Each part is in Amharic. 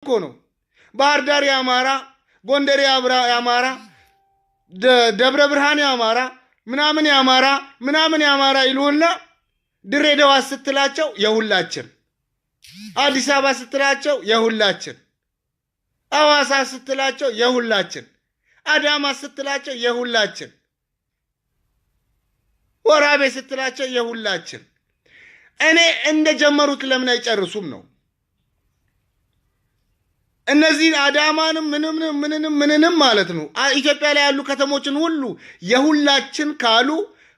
ነው ባህር ዳር ያማራ ጎንደር ያማራ ደብረ ብርሃን ያማራ ምናምን ያማራ ይሉና ድሬዳዋ ስትላቸው የሁላችን አዲስ አበባ ስትላቸው የሁላችን አዋሳ ስትላቸው የሁላችን አዳማ ስትላቸው የሁላችን ወራቤ ስትላቸው የሁላችን እኔ እንደጀመሩት ለምን አይጨርሱም ነው እነዚህ አዳማንም ምንንም ማለት ነው ኢትዮጵያ ላይ ያሉ ከተሞችን ሁሉ የሁላችን ካሉ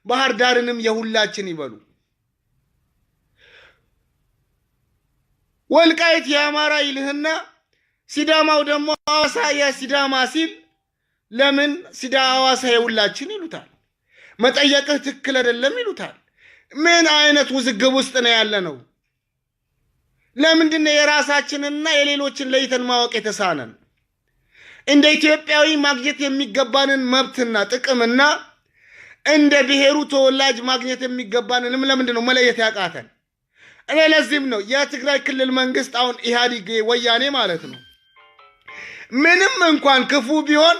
ባህር ዳርንም የሁላችን ይበሉ ወልቃይት ያማራ ይልህና ሲዳማው ደግሞ አዋሳ የሲዳማ ሲል ለምን አዋሳ የሁላችን ይሉታል መጠየቅህ ትክክል አይደለም ይሉታል ምን አይነት ውዝግብ ውስጥ ነው ያለ ነው ለምንድነው የራሳችንና የሌሎችን ለይተን ማወቅ የተሳነን እንደ ኢትዮጵያዊ ማግኘት የሚገባንን መብትና ጥቅምና እንደ ብሔሩ ተወላጅ ማግኘት የሚገባንን ለምንድነው መለየት ያቃተን እኔ ለዚህም ነው የትግራይ ክልል መንግስት አሁን ኢህአዴግ ወያኔ ማለት ነው ምንም እንኳን ክፉ ቢሆን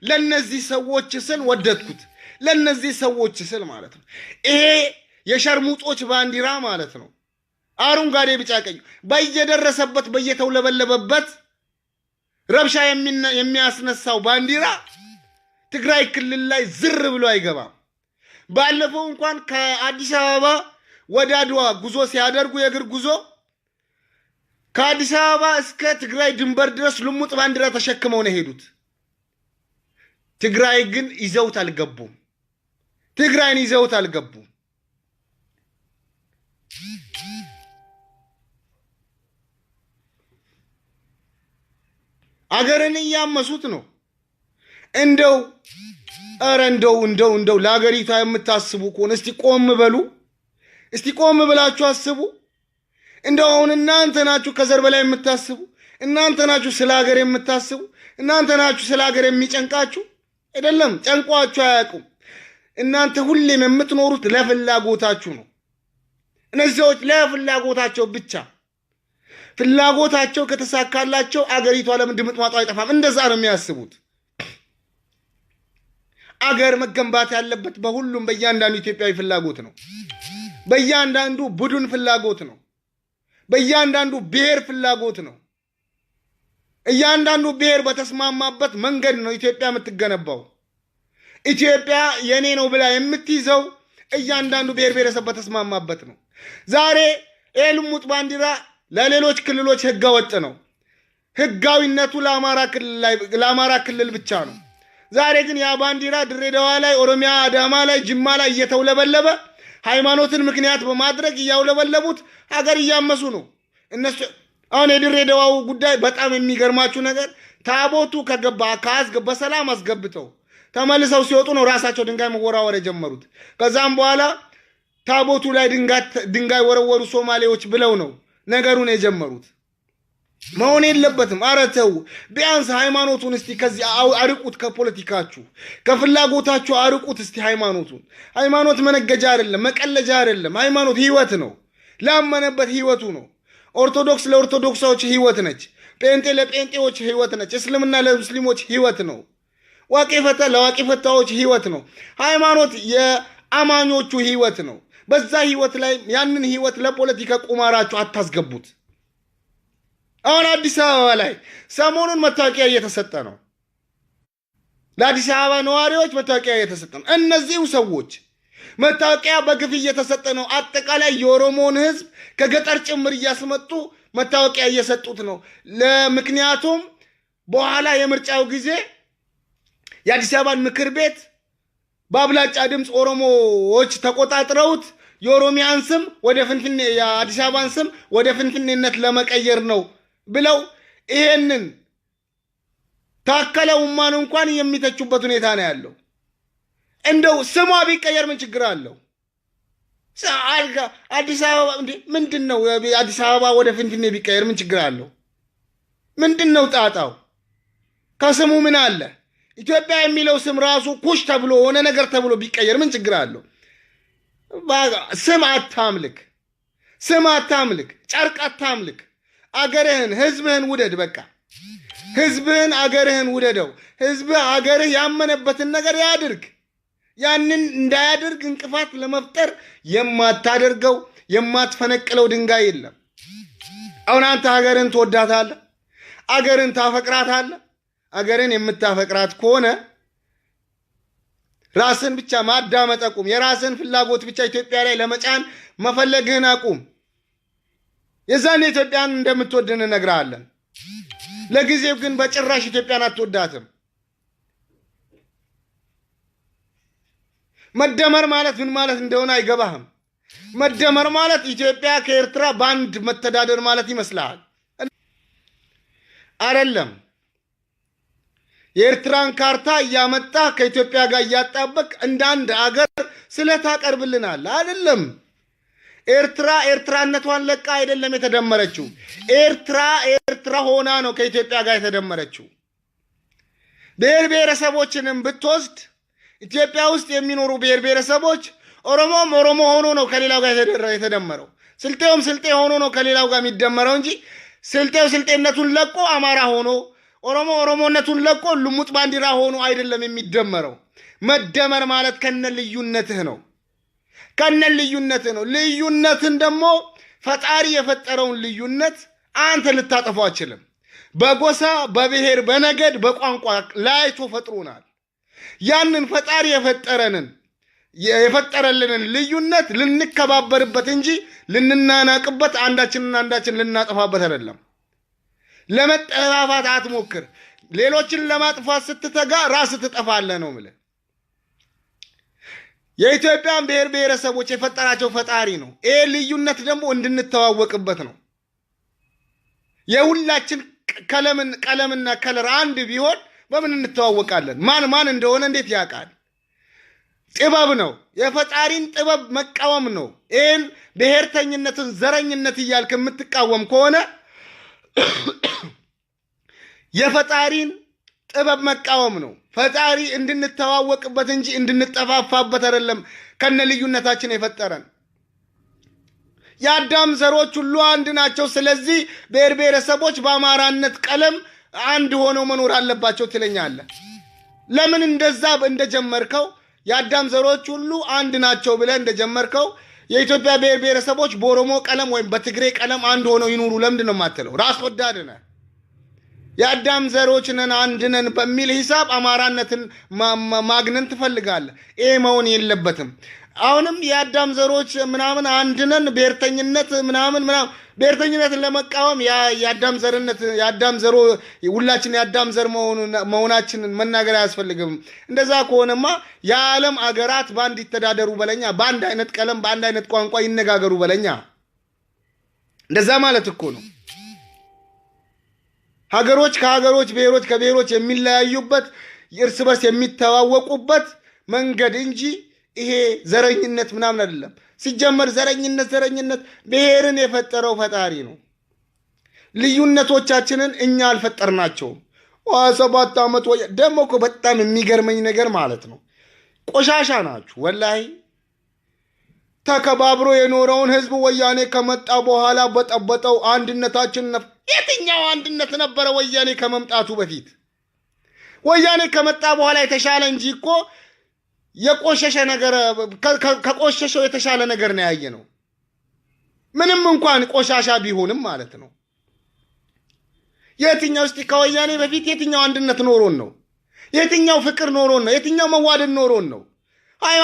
ለነዚህ ሰዎች ስል ወደድኩት ለነዚህ ሰዎች ስል ማለት ነው ይሄ የሸርሙጦች ባንዲራ ማለት ነው አረንጓዴ ቢጫ ቀይ በየደረሰበት በየተውለበለበበት ረብሻ የሚያስነሳው ባንዲራ ትግራይ ክልል ላይ ዝር ብሎ አይገባም ባለፈው እንኳን ከአዲስ አበባ ወደ አድዋ ጉዞ ሲያደርጉ የእግር ጉዞ ከአዲስ አበባ እስከ ትግራይ ድንበር ድረስ ልሙጥ ባንዲራ ተሸክመው ነው ሄዱት ትግራይ ግን ይዘውት አልገቡም ትግራይን ይዘውት አልገቡም አገርን ያመሱት ነው እንደው አረ እንደው ለአገሪቷ የምታስቡ ኮን እስቲ ቆም በሉ እስቲ ቆም ብላችሁ አስቡ እንደው አሁን እናንተ ናችሁ ከዘር በላይ የምታስቡ እናንተ ናችሁ ስለ ሀገር የምታስቡ እናንተ ናችሁ ስለ ሀገር የሚጨንቃችሁ አይደለም ጨንቋችሁ አያውቁም እናንተ ሁሌም የምትኖሩት ለፍላጎታችሁ ነው እነዚህዎች ለፍላጎታቸው ብቻ ፍላጎታቸው ከተሳካላቸው አገሪቷ ለምን ድምጥማጧ አይጠፋም እንደዛ ነው የሚያስቡት አገር መገንባት ያለበት በሁሉም በእያንዳንዱ ኢትዮጵያዊ ፍላጎት ነው በእያንዳንዱ ቡድን ፍላጎት ነው በእያንዳንዱ ብሔር ፍላጎት ነው እያንዳንዱ ብሔር በተስማማበት መንገድ ነው ኢትዮጵያ የምትገነባው ኢትዮጵያ የኔ ነው ብላ የምትይዘው እያንዳንዱ ብሔር ብሔረሰብ በተስማማበት ነው ዛሬ ልሙጥ ባንዲራ ለሌሎች ክልሎች ህጋወጥ ነው ህጋዊነቱ ለአማራ ክልል ብቻ ነው ዛሬ ግን ያ ባንዲራ ድሬዳዋ ላይ ኦሮሚያ አዳማ ላይ ጅማ ላይ እየተውለበለበ ሃይማኖትን ምክንያት በማድረግ ያውለበለቡት ሀገር ያመሱ ነው እነሱ አሁን የድሬዳዋው ጉዳይ በጣም የሚገርማችሁ ነገር ታቦቱ ካስገባ በሰላም አስገብተው ተመልሰው ሲወጡ ነው ራሳቸው ድንጋይ መወራወር የጀመሩት ከዛም በኋላ ታቦቱ ላይ ድንጋይ ወረወሩ ሶማሌዎች ብለው ነው ነገሩን የጀመሩት መሆን የለበትም አረተው ቢያንስ ሃይማኖቱን እስቲ ከዚህ አርቁት ከፖለቲካችሁ ከፍላጎታችሁ አርቁት እስቲ ሃይማኖት መነገጃ አይደለም መቀለጃ አይደለም ሃይማኖት ህይወት ነው ላመነበት ህይወቱ ነው ኦርቶዶክስ ለኦርቶዶክሳዎች ህይወት ነች ጴንጤ ለጴንጤዎች ህይወት ነች እስልምና ለሙስሊሞች ህይወት ነው ዋቂፈታ ለዋቂፈታዎች ህይወት ነው ሃይማኖት የአማኞቹ ህይወት ነው በዛ ህይወት ላይ ያንን ህይወት ለፖለቲካ ቁማራችሁ አታስገቡት አሁን አዲስ አበባ ላይ ሰሞኑን መታወቂያ እየተሰጠ ነው ለአዲስ አበባ ነዋሪዎች መታወቂያ እየተሰጠ ነው እነዚህው ሰዎች መታወቂያ በግፍ እየተሰጠ ነው አጠቃላይ የኦሮሞን ህዝብ ከገጠር ጭምር እያስመጡ መታወቂያ እየሰጡት ነው ለምክንያቱም በኋላ የምርጫው ጊዜ የአዲስ አበባን ምክር ቤት በአብላጫ ድምጽ ኦሮሞዎች ተቆጣጥረውት የኦሮሚያን ስም ወደ ፍንፍኔ የአዲስ አበባን ስም ወደ ፍንፍኔነት ለመቀየር ነው ብለው ይሄንን ታከለ ኡማን እንኳን የሚተቹበት ሁኔታ ነው ያለው እንደው ስሟ ቢቀየር ምን ችግር አለው አዲስ አበባ ምንድነው አዲስ አበባ ወደ ፍንፍኔ ቢቀየር ምን ችግር አለው ምንድነው ጣጣው ከስሙ ምን አለ ኢትዮጵያ የሚለው ስም ራሱ ኩሽ ተብሎ ሆነ ነገር ተብሎ ቢቀየር ምን ችግር አለው ስም አታምልክ ጨርቅ አታምልክ አገርህን ህዝብህን ውደድ በቃ ህዝብህን አገርህን ውደደው። ህዝብህ አገርህ ያመነበትን ነገር ያድርግ። ያንን እንዳያድርግ እንቅፋት ለመፍጠር የማታደርገው የማትፈነቅለው ድንጋይ የለም። አሁን አንተ ሀገርን ትወዳታለህ፣ አገርን ታፈቅራታለህ። አገርን የምታፈቅራት ከሆነ ራስን ብቻ ማዳመጥ አቁም። የራስን ፍላጎት ብቻ ኢትዮጵያ ላይ ለመጫን መፈለግህን አቁም። የዛኔ ኢትዮጵያን እንደምትወድን እነግርሃለን። ለጊዜው ግን በጭራሽ ኢትዮጵያን አትወዳትም። መደመር ማለት ምን ማለት እንደሆነ አይገባህም። መደመር ማለት ኢትዮጵያ ከኤርትራ ባንድ መተዳደር ማለት ይመስላል። አይደለም። የኤርትራን ካርታ እያመጣ ከኢትዮጵያ ጋር እያጣበቅ እንደ አንድ አገር ስለታቀርብልናል። አይደለም። ኤርትራ ኤርትራነቷን ለቃ አይደለም የተደመረችው። ኤርትራ ሆና ነው ከኢትዮጵያ ጋር የተደመረችው። ብሔር ብሔረሰቦችንም ብትወስድ ኢትዮጵያ ውስጥ የሚኖሩ ብሔር ብሔረሰቦች ኦሮሞ ሆኖ ነው ከሌላው ጋር የተደመረው። ስልጤውም ስልጤ ሆኖ ነው ከሌላው ጋር የሚደመረው እንጂ ስልጤው ስልጤነቱን ለቆ አማራ ሆኖ ኦሮሞነቱን ለቆ ልሙጥ ባንዲራ ሆኖ አይደለም የሚደመረው። መደመር ማለት ከነ ልዩነትህ ነው። ልዩነትን ደግሞ ፈጣሪ የፈጠረውን ልዩነት አንተ ልታጠፋው አትችልም። በጎሳ በብሔር በነገድ በቋንቋ ላይቶ ፈጥሮናል። ያንን ፈጣሪ የፈጠረልንን ልዩነት ልንከባበርበት እንጂ ልንናናቅበት፣ አንዳችን ልናጠፋበት አይደለም። ለመጠፋፋት አትሞክር። ሌሎችን ለማጥፋት ስትተጋ ራስ ትጠፋለህ ነው ማለት። የኢትዮጵያን ብሔር ብሔረሰቦች የፈጠራቸው ፈጣሪ ነው። ይሄ ልዩነት ደግሞ እንድንተዋወቅበት ነው። የሁላችን ቀለምና ከለር አንድ ቢሆን በምን እንተዋወቃለን? ማን እንደሆነ እንዴት ያውቃል? ጥበብ ነው። የፈጣሪን ጥበብ መቃወም ነው። ይሄን ብሔርተኝነትን ዘረኝነት እያልክ የምትቃወም ከሆነ የፈጣሪን ጥበብ መቃወም ነው። ፈጣሪ እንድንተዋወቅበት እንጂ እንድንጠፋፋበት አይደለም ከነ ልዩነታችን የፈጠረን። የአዳም ዘሮች ሁሉ አንድ ናቸው። ስለዚህ ብሔር ብሔረሰቦች በአማራነት ቀለም አንድ ሆነው መኖር አለባቸው ትለኛለህ። ለምን እንደዛ እንደጀመርከው የአዳም ዘሮች ሁሉ አንድ ናቸው ብለህ እንደጀመርከው የኢትዮጵያ ብሔር ብሔረሰቦች በኦሮሞ ቀለም ወይም በትግሬ ቀለም አንድ ሆነው ይኖሩ ለምንድን ነው የማትለው? ራስ ወዳድ ነህ። የአዳም ዘሮች ነን አንድ ነን በሚል ሂሳብ አማራነትን ማግነን ትፈልጋለህ። ይሄ መሆን የለበትም። አሁንም የአዳም ዘሮች ምናምን አንድ ነን ብሔርተኝነት ምናምን ብሔርተኝነትን ለመቃወም የአዳም ዘሮ ሁላችን የአዳም ዘር መሆናችንን መናገር አያስፈልግም። እንደዛ ከሆነማ የዓለም አገራት በአንድ ይተዳደሩ በለኛ፣ በአንድ አይነት ቀለም በአንድ አይነት ቋንቋ ይነጋገሩ በለኛ። እንደዛ ማለት እኮ ነው። ሀገሮች ከሀገሮች ብሔሮች ከብሔሮች የሚለያዩበት እርስ በርስ የሚተዋወቁበት መንገድ እንጂ ይሄ ዘረኝነት ምናምን አይደለም። ሲጀመር ዘረኝነት ብሔርን የፈጠረው ፈጣሪ ነው። ልዩነቶቻችንን እኛ አልፈጠርናቸውም። 7 ዓመት ደግሞ እኮ በጣም የሚገርመኝ ነገር ማለት ነው፣ ቆሻሻ ናችሁ ወላሂ። ተከባብሮ የኖረውን ህዝብ ወያኔ ከመጣ በኋላ በጠበጠው አንድነታችን የትኛው አንድነት ነበረ? ወያኔ ከመምጣቱ በፊት ወያኔ ከመጣ በኋላ የተሻለ እንጂ እኮ የቆሸሸ ነገር ከቆሸሸው የተሻለ ነገር ነው ያየነው። ምንም እንኳን ቆሻሻ ቢሆንም ማለት ነው። የትኛው እስቲ ከወያኔ በፊት የትኛው አንድነት ኖሮን ነው? የትኛው ፍቅር ኖሮን ነው? የትኛው መዋደድ ኖሮን ነው?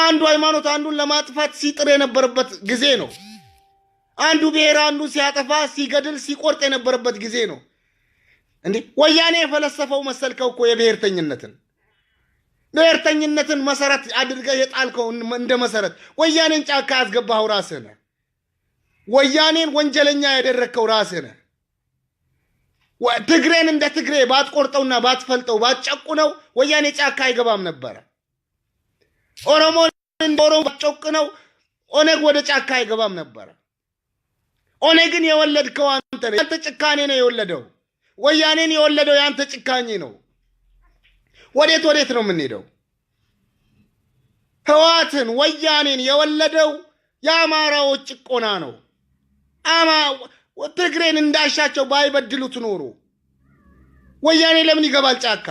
አንዱ ሃይማኖት አንዱን ለማጥፋት ሲጥር የነበረበት ጊዜ ነው። አንዱ ብሔር አንዱ ሲያጠፋ ሲገድል ሲቆርጥ የነበረበት ጊዜ ነው። እንዴ ወያኔ የፈለሰፈው መሰልከው እኮ ብሔርተኝነትን መሰረት አድርገህ የጣልከው እንደ መሰረት ወያኔን ጫካ ያስገባኸው ራስህ ነህ። ወያኔን ወንጀለኛ ያደረግከው ራስህ ነህ። ትግሬን እንደ ትግሬ ባትቆርጠውና ባትፈልጠው ባትጨቁነው ወያኔ ጫካ አይገባም ነበረ። ኦሮሞን እንደ ኦሮሞ ባትጨቁነው ኦነግ ወደ ጫካ አይገባም ነበረ። ኦነግን የወለድከው አንተ ነህ። ያንተ ጭካኔ ነው የወለደው። ወያኔን የወለደው ያንተ ጭካኔ ነው። ወዴት ነው የምንሄደው? ህዋትን ወያኔን የወለደው የአማራዎች ጭቆና ነው። ትግሬን እንዳሻቸው ባይበድሉት ኖሮ ወያኔ ለምን ይገባል ጫካ?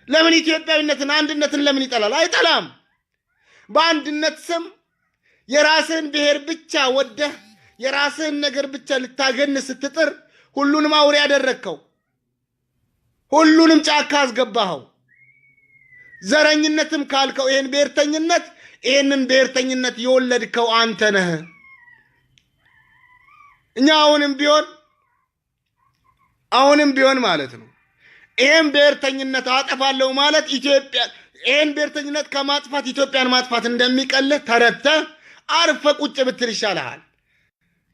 ለምን ኢትዮጵያዊነትን አንድነትን ለምን ይጠላል? አይጠላም። በአንድነት ስም የራስህን ብሔር ብቻ ወደህ የራስህን ነገር ብቻ ልታገን ስትጥር ሁሉንም አውሬ ያደረከው፣ ሁሉንም ጫካ አስገባኸው። ዘረኝነትም ካልከው ይሄን ብሔርተኝነት ይሄንን ብሔርተኝነት የወለድከው አንተ ነህ። እኛ አሁንም ቢሆን ማለት ነው ይሄን ብሔርተኝነት አጠፋለሁ ማለት ኢትዮጵያ ይሄን ብሔርተኝነት ከማጥፋት ኢትዮጵያን ማጥፋት እንደሚቀልህ ተረድተህ አርፈ ቁጭ ብትል ይሻልሃል።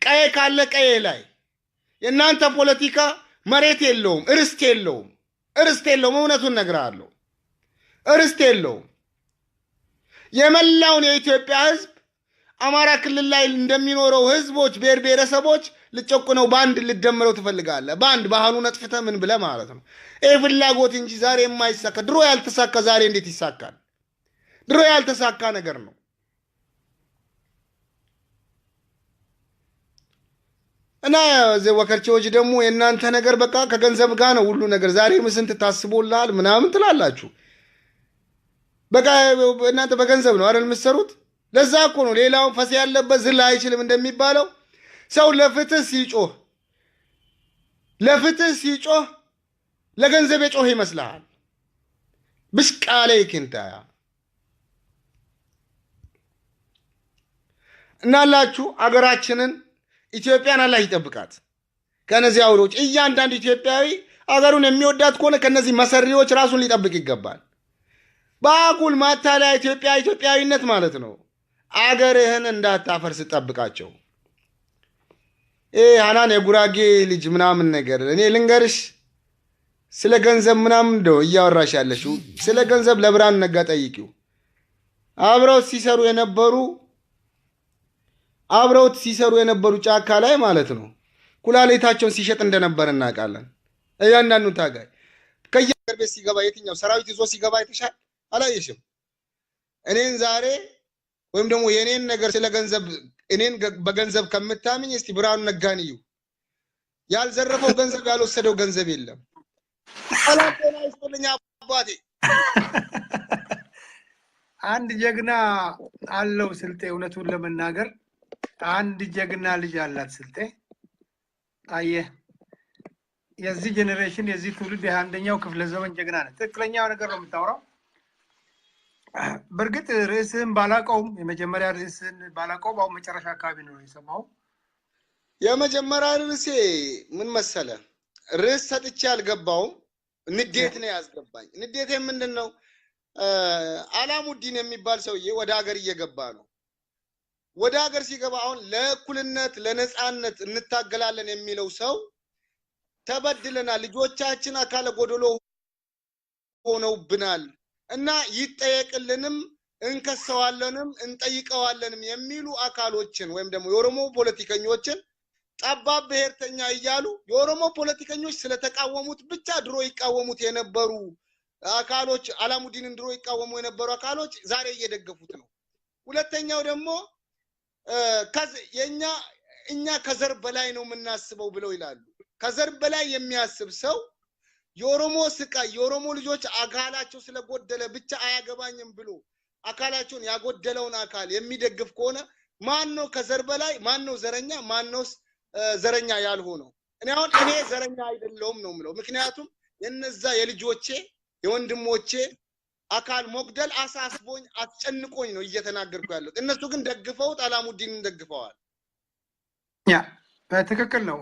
ቀዬ ካለ ቀዬ ላይ የእናንተ ፖለቲካ መሬት የለውም፣ እርስት የለውም። እውነቱን እነግርሃለሁ፣ እርስት የለውም። የመላውን የኢትዮጵያ ህዝብ አማራ ክልል ላይ እንደሚኖረው ህዝቦች ብሔር ብሔረሰቦች ልጨቁነው ባንድ ልደምረው ትፈልጋለህ። ባንድ ባህሉን አጥፍተህ ምን ብለህ ማለት ነው። ይሄ ፍላጎት እንጂ ዛሬ የማይሳካ ድሮ ያልተሳካ ዛሬ እንዴት ይሳካል? ድሮ ያልተሳካ ነገር ነው። እና ወከርቼዎች ደግሞ የእናንተ ነገር በቃ ከገንዘብ ጋር ነው ሁሉ ነገር። ዛሬ ስንት ታስቦልሃል ምናምን ትላላችሁ። በቃ እናንተ በገንዘብ ነው አይደል የምትሰሩት? ለዛ እኮ ነው ሌላው ፈስ ያለበት ዝላ አይችልም እንደሚባለው። ሰው ለፍትህ ሲጮህ ለገንዘብ የጮህ ይመስልሃል? ብሽቃለ ይክንታያ እናላችሁ አገራችንን ኢትዮጵያን አላህ ይጠብቃት ከነዚህ አውሮች። እያንዳንዱ ኢትዮጵያዊ አገሩን የሚወዳት ከሆነ ከነዚህ መሰሪዎች ራሱን ሊጠብቅ ይገባል። በአጉል ማታለያ ኢትዮጵያዊነት ማለት ነው አገርህን እንዳታፈርስ ጠብቃቸው። ሃናን የጉራጌ ልጅ ምናምን ነገር እኔ ልንገርሽ ስለ ገንዘብ ምናምን እንደው እያወራሽ ያለሽው ስለ ገንዘብ ለብርሃኑ ነጋ ጠይቂው። አብረውት ሲሰሩ የነበሩ ጫካ ላይ ማለት ነው ኩላሊታቸውን ሲሸጥ እንደነበር እናውቃለን። እያንዳንዱ ታጋይ ከየሀገር ቤት ሲገባ የትኛው ሰራዊት ይዞ ሲገባ አይተሻል? አላየሽም? እኔን ዛሬ ወይም ደግሞ የኔን ነገር ስለ ገንዘብ እኔን በገንዘብ ከምታምኝ እስቲ ብርሃኑ ነጋን እዩ። ያልዘረፈው ገንዘብ ያልወሰደው ገንዘብ የለም። ሰላምና ይስጥልኝ አባቴ። አንድ ጀግና አለው ስልጤ። እውነቱን ለመናገር አንድ ጀግና ልጅ አላት ስልጤ። አየህ የዚህ ጄኔሬሽን የዚህ ትውልድ የአንደኛው ክፍለ ዘመን ጀግና ነው። ትክክለኛው ነገር ነው የምታወራው። በርግጥ ርዕስህን ባላቀውም የመጀመሪያ ርዕስህን ባላቀውም አሁን መጨረሻ አካባቢ ነው የሰማው። የመጀመሪያ ርዕሴ ምን መሰለ? ርዕስ ሰጥቼ አልገባውም። ንዴት ነው ያስገባኝ። ንዴቴ ምንድነው? አላሙዲን የሚባል ሰውዬ ወደ ሀገር እየገባ ነው። ወደ ሀገር ሲገባ አሁን ለእኩልነት ለነጻነት እንታገላለን የሚለው ሰው ተበድለናል፣ ልጆቻችን አካለ ጎደሎ ሆነውብናል እና ይጠየቅልንም እንከሰዋለንም እንጠይቀዋለንም የሚሉ አካሎችን ወይም ደግሞ የኦሮሞ ፖለቲከኞችን ጠባብ ብሔርተኛ እያሉ የኦሮሞ ፖለቲከኞች ስለተቃወሙት ብቻ ድሮ ይቃወሙት የነበሩ አካሎች አላሙዲንን ድሮ ይቃወሙ የነበሩ አካሎች ዛሬ እየደገፉት ነው። ሁለተኛው ደግሞ እኛ ከዘር በላይ ነው የምናስበው ብለው ይላሉ። ከዘር በላይ የሚያስብ ሰው የኦሮሞ ስቃይ የኦሮሞ ልጆች አካላቸው ስለጎደለ ብቻ አያገባኝም ብሎ አካላቸውን ያጎደለውን አካል የሚደግፍ ከሆነ ማን ነው ከዘር በላይ? ማን ነው ዘረኛ? ማን ነው ዘረኛ ያልሆነው? እኔ ዘረኛ አይደለሁም ነው የምለው። ምክንያቱም የነዛ የልጆቼ የወንድሞቼ አካል ሞግደል አሳስቦኝ አስጨንቆኝ ነው እየተናገርኩ ያለው። እነሱ ግን ደግፈውት አላሙዲንን ደግፈዋል። ያ በትክክል ነው።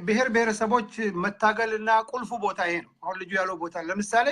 ብሔር ብሔረሰቦች መታገልና ቁልፉ ቦታ ይሄ ነው። አሁን ልጁ ያለው ቦታ ለምሳሌ